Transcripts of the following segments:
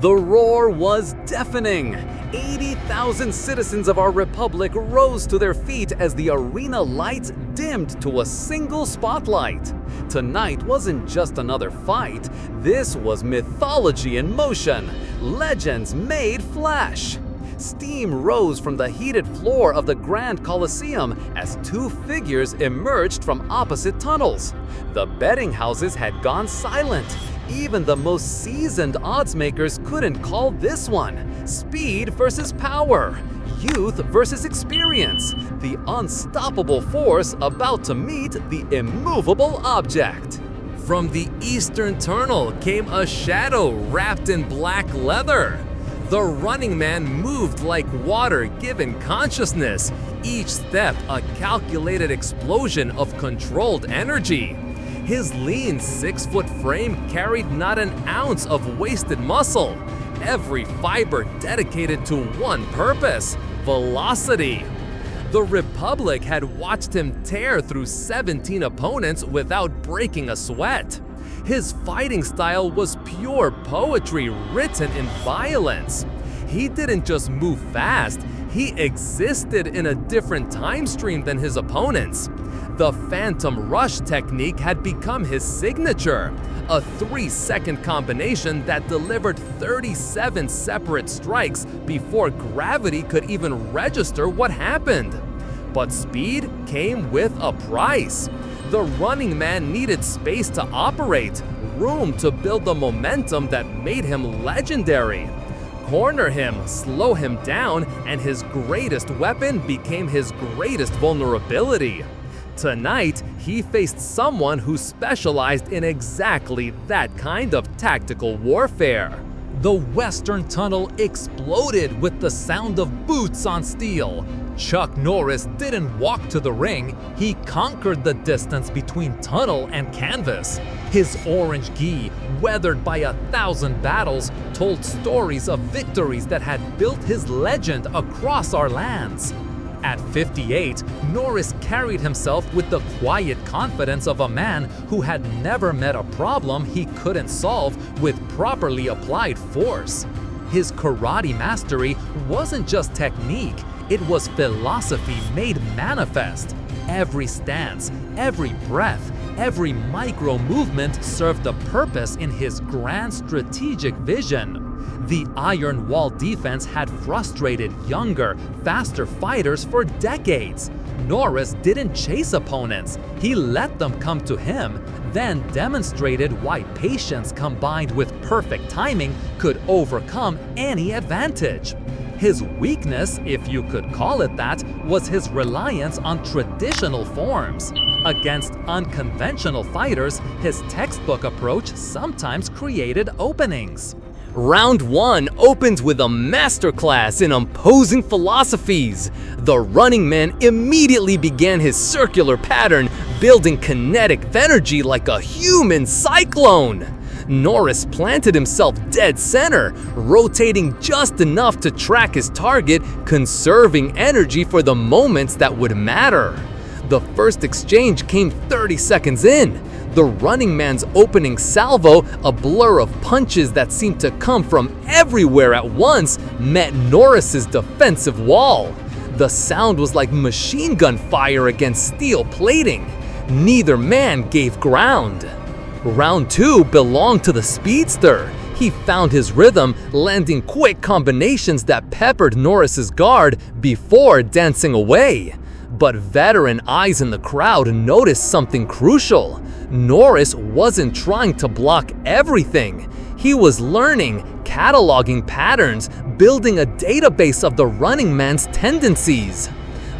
The roar was deafening. 80,000 citizens of our republic rose to their feet as the arena lights dimmed to a single spotlight. Tonight wasn't just another fight, this was mythology in motion, legends made flash. Steam rose from the heated floor of the Grand Colosseum as two figures emerged from opposite tunnels. The betting houses had gone silent. Even the most seasoned oddsmakers couldn't call this one. Speed versus power, youth versus experience, the unstoppable force about to meet the immovable object. From the eastern tunnel came a shadow wrapped in black leather. The running man moved like water given consciousness, each step a calculated explosion of controlled energy. His lean 6-foot frame carried not an ounce of wasted muscle, every fiber dedicated to one purpose: velocity. The Republic had watched him tear through 17 opponents without breaking a sweat. His fighting style was pure poetry written in violence. He didn't just move fast, he existed in a different time stream than his opponents. The Phantom Rush technique had become his signature, a 3-second combination that delivered 37 separate strikes before gravity could even register what happened. But speed came with a price. The running man needed space to operate, room to build the momentum that made him legendary. Corner him, slow him down, and his greatest weapon became his greatest vulnerability. Tonight, he faced someone who specialized in exactly that kind of tactical warfare. The Western Tunnel exploded with the sound of boots on steel. Chuck Norris didn't walk to the ring, he conquered the distance between tunnel and canvas. His orange gi, weathered by 1,000 battles, told stories of victories that had built his legend across our lands. At 58, Norris carried himself with the quiet confidence of a man who had never met a problem he couldn't solve with properly applied force. His karate mastery wasn't just technique, it was philosophy made manifest. Every stance, every breath, every micro movement served a purpose in his grand strategic vision. The Iron Wall defense had frustrated younger, faster fighters for decades. Norris didn't chase opponents, he let them come to him, then demonstrated why patience combined with perfect timing could overcome any advantage. His weakness, if you could call it that, was his reliance on traditional forms. Against unconventional fighters, his textbook approach sometimes created openings. Round 1 opens with a masterclass in opposing philosophies. The running man immediately began his circular pattern, building kinetic energy like a human cyclone. Norris planted himself dead center, rotating just enough to track his target, conserving energy for the moments that would matter. The first exchange came 30 seconds in. The running man's opening salvo, a blur of punches that seemed to come from everywhere at once, met Norris's defensive wall. The sound was like machine gun fire against steel plating. Neither man gave ground. Round 2 belonged to the speedster. He found his rhythm, landing quick combinations that peppered Norris's guard before dancing away. But veteran eyes in the crowd noticed something crucial. Norris wasn't trying to block everything. He was learning, cataloging patterns, building a database of the running man's tendencies.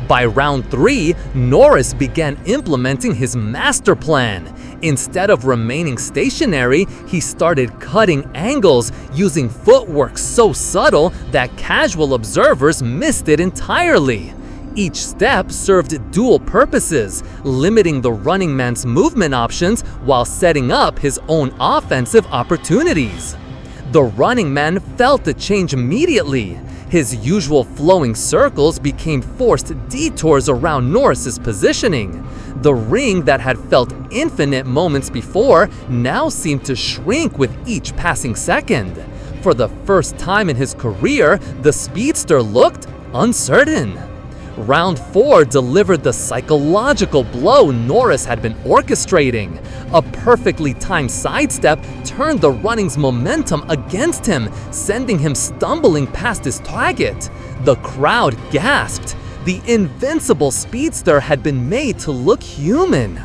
By round 3, Norris began implementing his master plan. Instead of remaining stationary, he started cutting angles, using footwork so subtle that casual observers missed it entirely. Each step served dual purposes, limiting the running man's movement options while setting up his own offensive opportunities. The running man felt the change immediately. His usual flowing circles became forced detours around Norris's positioning. The ring that had felt infinite moments before now seemed to shrink with each passing second. For the first time in his career, the speedster looked uncertain. Round 4 delivered the psychological blow Norris had been orchestrating. A perfectly timed sidestep turned the running's momentum against him, sending him stumbling past his target. The crowd gasped. The invincible speedster had been made to look human.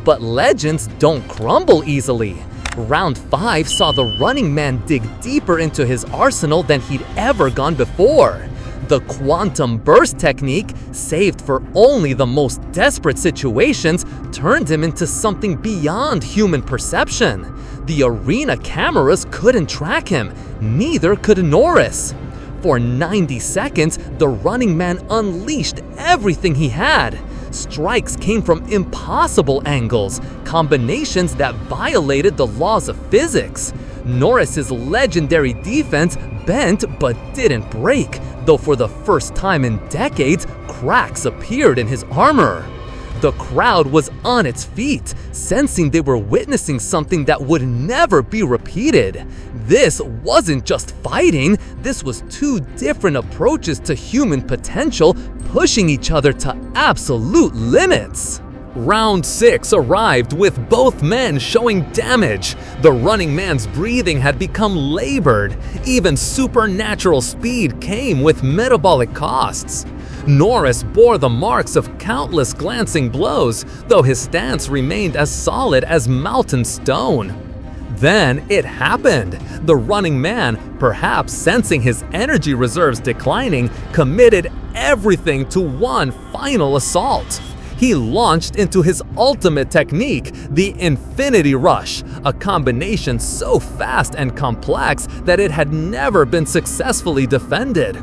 But legends don't crumble easily. Round 5 saw the running man dig deeper into his arsenal than he'd ever gone before. The quantum burst technique, saved for only the most desperate situations, turned him into something beyond human perception. The arena cameras couldn't track him, neither could Norris. For 90 seconds, the running man unleashed everything he had. Strikes came from impossible angles, combinations that violated the laws of physics. Norris's legendary defense bent but didn't break, though for the first time in decades, cracks appeared in his armor. The crowd was on its feet, sensing they were witnessing something that would never be repeated. This wasn't just fighting, this was two different approaches to human potential, pushing each other to absolute limits. Round 6 arrived with both men showing damage. The running man's breathing had become labored. Even supernatural speed came with metabolic costs. Norris bore the marks of countless glancing blows, though his stance remained as solid as mountain stone. Then it happened. The running man, perhaps sensing his energy reserves declining, committed everything to one final assault. He launched into his ultimate technique, the Infinity Rush, a combination so fast and complex that it had never been successfully defended.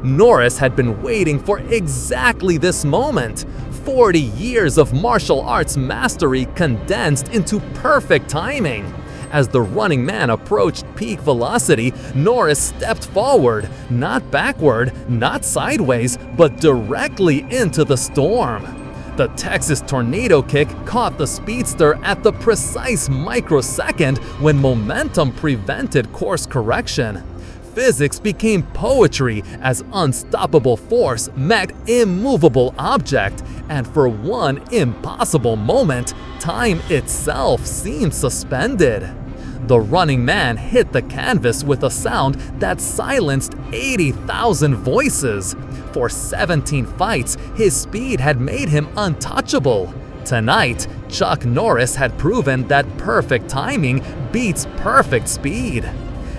Norris had been waiting for exactly this moment. 40 years of martial arts mastery condensed into perfect timing. As the running man approached peak velocity, Norris stepped forward, not backward, not sideways, but directly into the storm. The Texas tornado kick caught the speedster at the precise microsecond when momentum prevented course correction. Physics became poetry as unstoppable force met immovable object, and for one impossible moment, time itself seemed suspended. The running man hit the canvas with a sound that silenced 80,000 voices. For 17 fights, his speed had made him untouchable. Tonight, Chuck Norris had proven that perfect timing beats perfect speed.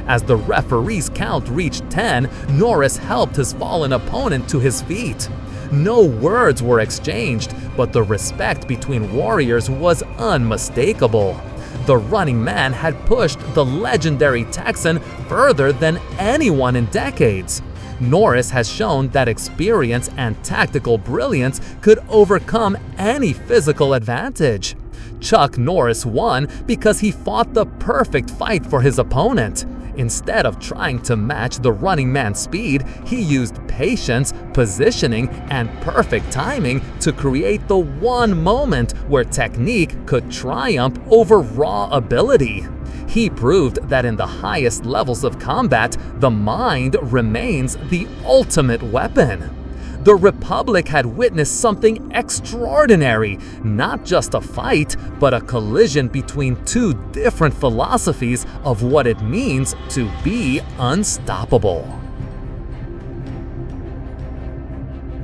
As the referee's count reached 10, Norris helped his fallen opponent to his feet. No words were exchanged, but the respect between warriors was unmistakable. The running man had pushed the legendary Texan further than anyone in decades. Norris has shown that experience and tactical brilliance could overcome any physical advantage. Chuck Norris won because he fought the perfect fight for his opponent. Instead of trying to match the running man's speed, he used patience, positioning, and perfect timing to create the one moment where technique could triumph over raw ability. He proved that in the highest levels of combat, the mind remains the ultimate weapon. The Republic had witnessed something extraordinary, not just a fight, but a collision between two different philosophies of what it means to be unstoppable.